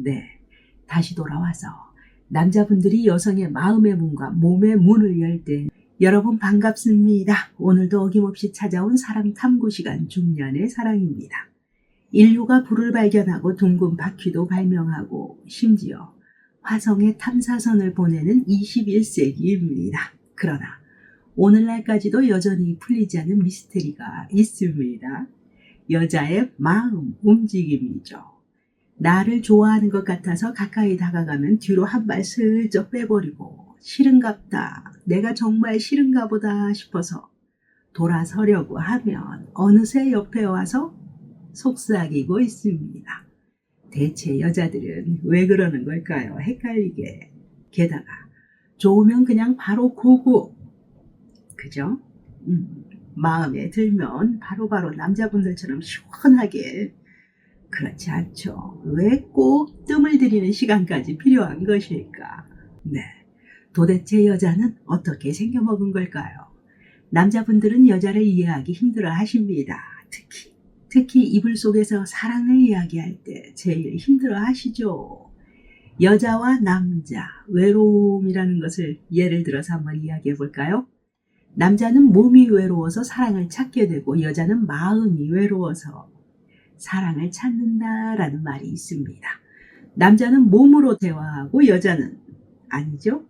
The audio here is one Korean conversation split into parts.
네, 다시 돌아와서 남자분들이 여성의 마음의 문과 몸의 문을 열 때 여러분 반갑습니다. 오늘도 어김없이 찾아온 사랑 탐구 시간 중년의 사랑입니다. 인류가 불을 발견하고 둥근 바퀴도 발명하고 심지어 화성에 탐사선을 보내는 21세기입니다. 그러나 오늘날까지도 여전히 풀리지 않는 미스테리가 있습니다. 여자의 마음 움직임이죠. 나를 좋아하는 것 같아서 가까이 다가가면 뒤로 한 발 슬쩍 빼버리고 싫은갑다, 내가 정말 싫은가 보다 싶어서 돌아서려고 하면 어느새 옆에 와서 속삭이고 있습니다. 대체 여자들은 왜 그러는 걸까요? 헷갈리게. 게다가 좋으면 그냥 바로 고고. 그죠? 마음에 들면 바로바로 남자분들처럼 시원하게. 그렇지 않죠. 왜 꼭 뜸을 들이는 시간까지 필요한 것일까? 네. 도대체 여자는 어떻게 생겨먹은 걸까요? 남자분들은 여자를 이해하기 힘들어 하십니다. 특히 이불 속에서 사랑을 이야기할 때 제일 힘들어 하시죠. 여자와 남자, 외로움이라는 것을 예를 들어서 한번 이야기해 볼까요? 남자는 몸이 외로워서 사랑을 찾게 되고 여자는 마음이 외로워서 사랑을 찾는다라는 말이 있습니다. 남자는 몸으로 대화하고 여자는 아니죠?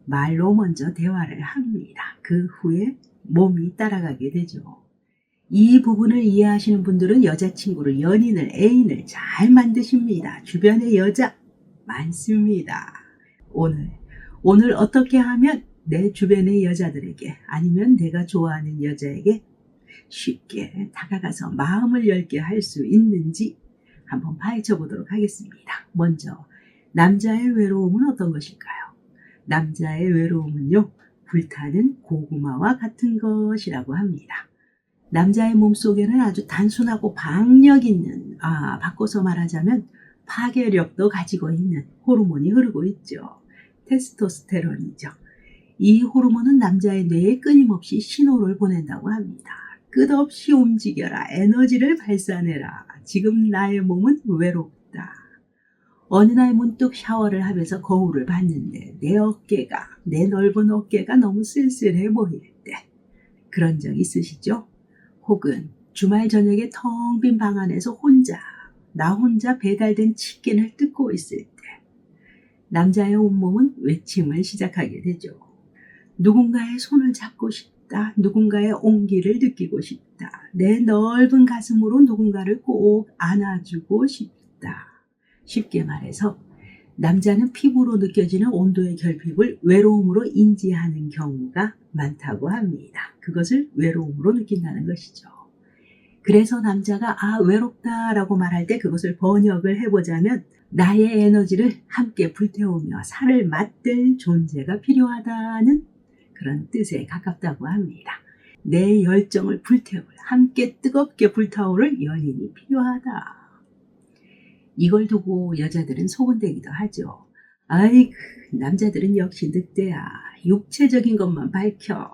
말로 먼저 대화를 합니다. 그 후에 몸이 따라가게 되죠. 이 부분을 이해하시는 분들은 여자친구를, 연인을, 애인을 잘 만드십니다. 주변에 여자 많습니다. 오늘 어떻게 하면 내 주변의 여자들에게 아니면 내가 좋아하는 여자에게 쉽게 다가가서 마음을 열게 할 수 있는지 한번 파헤쳐 보도록 하겠습니다. 먼저 남자의 외로움은 어떤 것일까요? 남자의 외로움은요, 불타는 고구마와 같은 것이라고 합니다. 남자의 몸속에는 아주 단순하고 박력 있는, 바꿔서 말하자면 파괴력도 가지고 있는 호르몬이 흐르고 있죠. 테스토스테론이죠. 이 호르몬은 남자의 뇌에 끊임없이 신호를 보낸다고 합니다. 끝없이 움직여라, 에너지를 발산해라, 지금 나의 몸은 외롭다. 어느 날 문득 샤워를 하면서 거울을 봤는데 내 넓은 어깨가 너무 쓸쓸해 보일 때, 그런 적 있으시죠? 혹은 주말 저녁에 텅 빈 방 안에서 나 혼자 배달된 치킨을 뜯고 있을 때 남자의 온몸은 외침을 시작하게 되죠. 누군가의 손을 잡고 싶다. 누군가의 온기를 느끼고 싶다. 내 넓은 가슴으로 누군가를 꼭 안아주고 싶다. 쉽게 말해서 남자는 피부로 느껴지는 온도의 결핍을 외로움으로 인지하는 경우가 많다고 합니다. 그것을 외로움으로 느낀다는 것이죠. 그래서 남자가 외롭다라고 말할 때 그것을 번역을 해보자면 나의 에너지를 함께 불태우며 살을 맞댈 존재가 필요하다는 그런 뜻에 가깝다고 합니다. 내 열정을 불태울, 함께 뜨겁게 불타오를 연인이 필요하다. 이걸 두고 여자들은 소문대기도 하죠. 남자들은 역시 늑대야. 육체적인 것만 밝혀.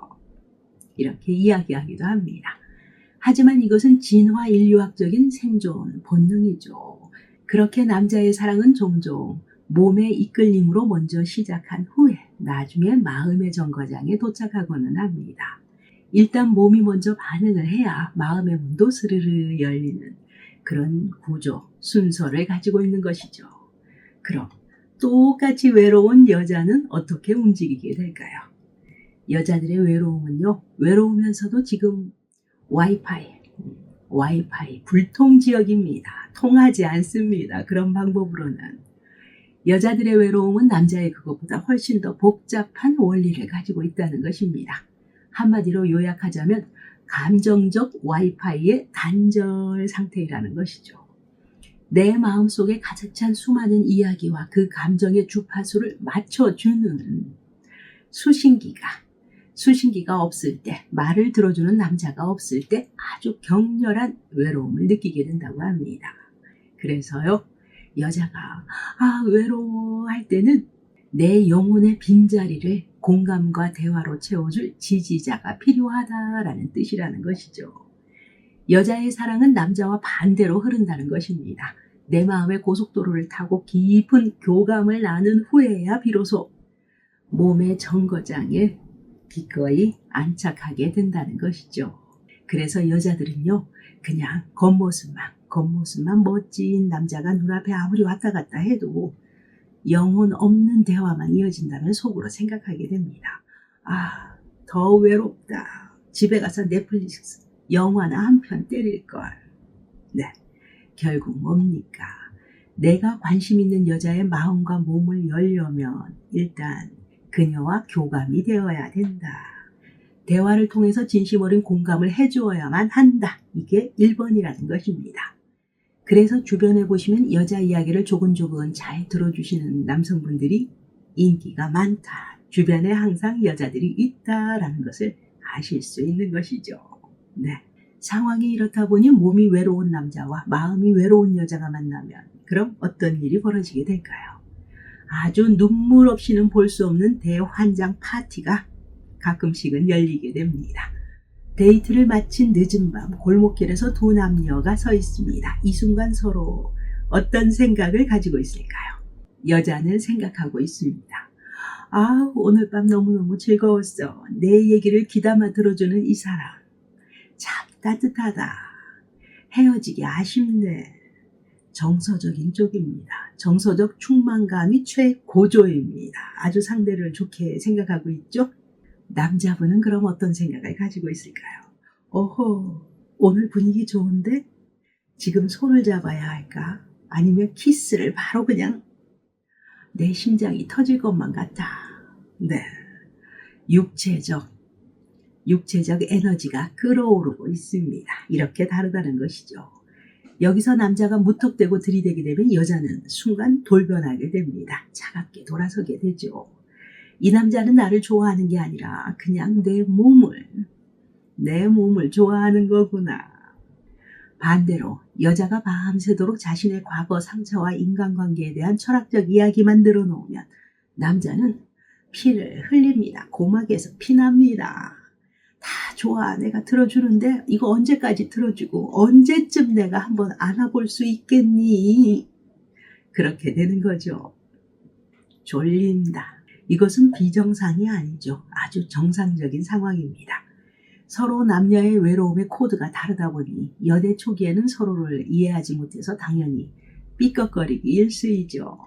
이렇게 이야기하기도 합니다. 하지만 이것은 진화 인류학적인 생존 본능이죠. 그렇게 남자의 사랑은 종종 몸의 이끌림으로 먼저 시작한 후에 나중에 마음의 정거장에 도착하고는 합니다. 일단 몸이 먼저 반응을 해야 마음의 문도 스르르 열리는 그런 구조, 순서를 가지고 있는 것이죠. 그럼 똑같이 외로운 여자는 어떻게 움직이게 될까요? 여자들의 외로움은요, 외로우면서도 지금 와이파이 불통지역입니다. 통하지 않습니다. 그런 방법으로는. 여자들의 외로움은 남자의 그것보다 훨씬 더 복잡한 원리를 가지고 있다는 것입니다. 한마디로 요약하자면 감정적 와이파이의 단절 상태라는 것이죠. 내 마음속에 가득 찬 수많은 이야기와 그 감정의 주파수를 맞춰주는 수신기가 없을 때, 말을 들어주는 남자가 없을 때 아주 격렬한 외로움을 느끼게 된다고 합니다. 그래서요, 여자가 외로워할 때는 내 영혼의 빈자리를 공감과 대화로 채워줄 지지자가 필요하다라는 뜻이라는 것이죠. 여자의 사랑은 남자와 반대로 흐른다는 것입니다. 내 마음의 고속도로를 타고 깊은 교감을 나눈 후에야 비로소 몸의 정거장에 기꺼이 안착하게 된다는 것이죠. 그래서 여자들은요, 그냥 겉모습만 멋진 남자가 눈앞에 아무리 왔다 갔다 해도 영혼 없는 대화만 이어진다면 속으로 생각하게 됩니다. 아, 더 외롭다. 집에 가서 넷플릭스 영화나 한 편 때릴걸. 네, 결국 뭡니까? 내가 관심 있는 여자의 마음과 몸을 열려면 일단 그녀와 교감이 되어야 된다. 대화를 통해서 진심 어린 공감을 해주어야만 한다. 이게 1번이라는 것입니다. 그래서 주변에 보시면 여자 이야기를 조근조근 잘 들어주시는 남성분들이 인기가 많다. 주변에 항상 여자들이 있다라는 것을 아실 수 있는 것이죠. 네. 상황이 이렇다 보니 몸이 외로운 남자와 마음이 외로운 여자가 만나면 그럼 어떤 일이 벌어지게 될까요? 아주 눈물 없이는 볼 수 없는 대환장 파티가 가끔씩은 열리게 됩니다. 데이트를 마친 늦은 밤 골목길에서 두 남녀가 서 있습니다. 이 순간 서로 어떤 생각을 가지고 있을까요? 여자는 생각하고 있습니다. 아, 오늘 밤 너무너무 즐거웠어. 내 얘기를 귀담아 들어주는 이 사람. 참 따뜻하다. 헤어지기 아쉽네. 정서적인 쪽입니다. 정서적 충만감이 최고조입니다. 아주 상대를 좋게 생각하고 있죠? 남자분은 그럼 어떤 생각을 가지고 있을까요? 어허, 오늘 분위기 좋은데? 지금 손을 잡아야 할까? 아니면 키스를 바로 그냥 내 심장이 터질 것만 같아. 네, 육체적 에너지가 끓어오르고 있습니다. 이렇게 다르다는 것이죠. 여기서 남자가 무턱대고 들이대게 되면 여자는 순간 돌변하게 됩니다. 차갑게 돌아서게 되죠. 이 남자는 나를 좋아하는 게 아니라 그냥 내 몸을 좋아하는 거구나. 반대로 여자가 밤새도록 자신의 과거 상처와 인간관계에 대한 철학적 이야기만 늘어놓으면 남자는 피를 흘립니다. 고막에서 피납니다. 다 좋아. 내가 들어주는데 이거 언제까지 들어주고 언제쯤 내가 한번 안아볼 수 있겠니? 그렇게 되는 거죠. 졸린다. 이것은 비정상이 아니죠. 아주 정상적인 상황입니다. 서로 남녀의 외로움의 코드가 다르다 보니 여대 초기에는 서로를 이해하지 못해서 당연히 삐걱거리기 일쑤이죠.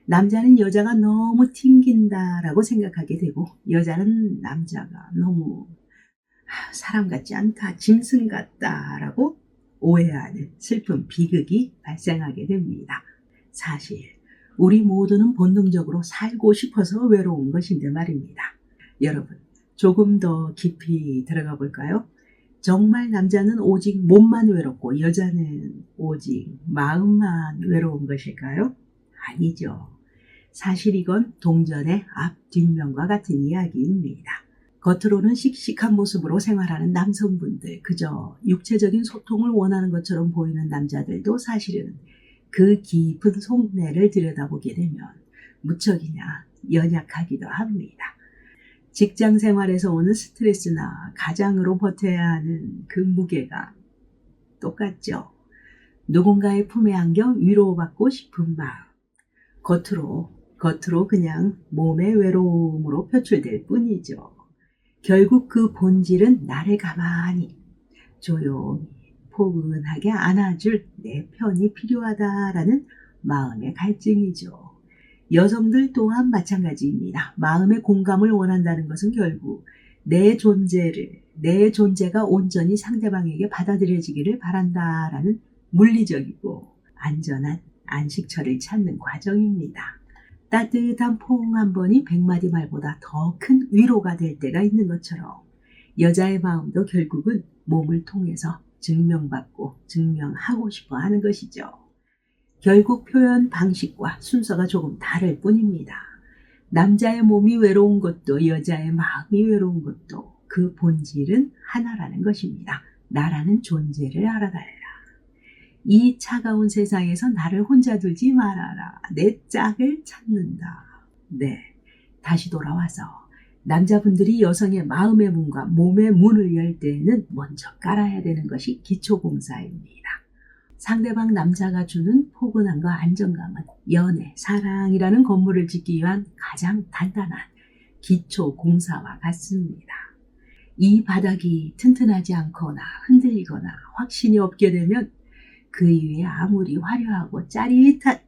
남자는 여자가 너무 튕긴다라고 생각하게 되고 여자는 남자가 너무 사람 같지 않다, 짐승 같다라고 오해하는 슬픈 비극이 발생하게 됩니다. 사실 우리 모두는 본능적으로 살고 싶어서 외로운 것인데 말입니다. 여러분, 조금 더 깊이 들어가 볼까요? 정말 남자는 오직 몸만 외롭고 여자는 오직 마음만 외로운 것일까요? 아니죠. 사실 이건 동전의 앞 뒷면과 같은 이야기입니다. 겉으로는 씩씩한 모습으로 생활하는 남성분들, 그저 육체적인 소통을 원하는 것처럼 보이는 남자들도 사실은 그 깊은 속내를 들여다보게 되면 무척이나 연약하기도 합니다. 직장 생활에서 오는 스트레스나 가장으로 버텨야 하는 그 무게가 똑같죠. 누군가의 품에 안겨 위로받고 싶은 마음. 겉으로 그냥 몸의 외로움으로 표출될 뿐이죠. 결국 그 본질은 나를 가만히 조용히 포근하게 안아줄 내 편이 필요하다라는 마음의 갈증이죠. 여성들 또한 마찬가지입니다. 마음의 공감을 원한다는 것은 결국 내 존재가 온전히 상대방에게 받아들여지기를 바란다라는 물리적이고 안전한 안식처를 찾는 과정입니다. 따뜻한 포옹 한 번이 100마디 말보다 더 큰 위로가 될 때가 있는 것처럼 여자의 마음도 결국은 몸을 통해서 증명하고 싶어 하는 것이죠. 결국 표현 방식과 순서가 조금 다를 뿐입니다. 남자의 몸이 외로운 것도 여자의 마음이 외로운 것도 그 본질은 하나라는 것입니다. 나라는 존재를 알아달라. 이 차가운 세상에서 나를 혼자 두지 말아라. 내 짝을 찾는다. 네, 다시 돌아와서 남자분들이 여성의 마음의 문과 몸의 문을 열 때에는 먼저 깔아야 되는 것이 기초공사입니다. 상대방 남자가 주는 포근함과 안정감은 연애, 사랑이라는 건물을 짓기 위한 가장 단단한 기초 공사와 같습니다. 이 바닥이 튼튼하지 않거나 흔들리거나 확신이 없게 되면 그 위에 아무리 화려하고 짜릿한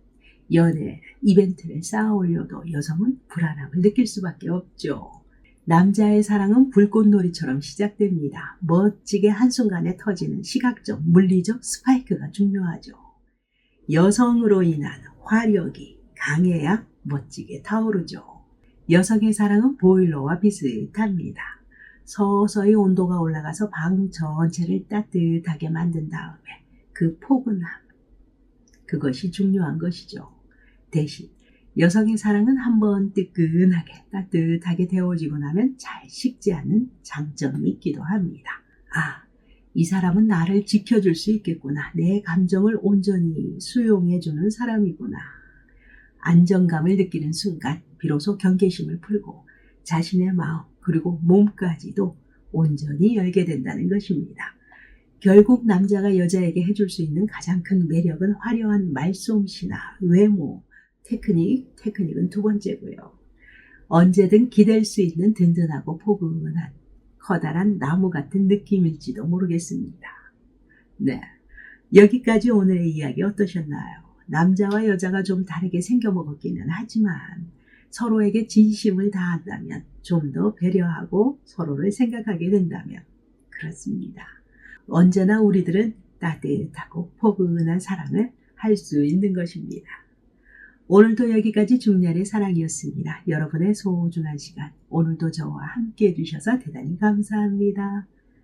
연애 이벤트를 쌓아 올려도 여성은 불안함을 느낄 수밖에 없죠. 남자의 사랑은 불꽃놀이처럼 시작됩니다. 멋지게 한순간에 터지는 시각적, 물리적 스파이크가 중요하죠. 여성으로 인한 화력이 강해야 멋지게 타오르죠. 여성의 사랑은 보일러와 비슷합니다. 서서히 온도가 올라가서 방 전체를 따뜻하게 만든 다음에 그 포근함, 그것이 중요한 것이죠. 대신 여성의 사랑은 한번 뜨끈하게 따뜻하게 데워지고 나면 잘 식지 않는 장점이 있기도 합니다. 아, 이 사람은 나를 지켜줄 수 있겠구나. 내 감정을 온전히 수용해주는 사람이구나. 안정감을 느끼는 순간 비로소 경계심을 풀고 자신의 마음 그리고 몸까지도 온전히 열게 된다는 것입니다. 결국 남자가 여자에게 해줄 수 있는 가장 큰 매력은 화려한 말솜씨나 외모, 테크닉은 두 번째고요. 언제든 기댈 수 있는 든든하고 포근한 커다란 나무 같은 느낌일지도 모르겠습니다. 네, 여기까지 오늘의 이야기 어떠셨나요? 남자와 여자가 좀 다르게 생겨먹었기는 하지만 서로에게 진심을 다한다면, 좀 더 배려하고 서로를 생각하게 된다면 그렇습니다. 언제나 우리들은 따뜻하고 포근한 사랑을 할 수 있는 것입니다. 오늘도 여기까지 중년의 사랑이었습니다. 여러분의 소중한 시간, 오늘도 저와 함께 해주셔서 대단히 감사합니다.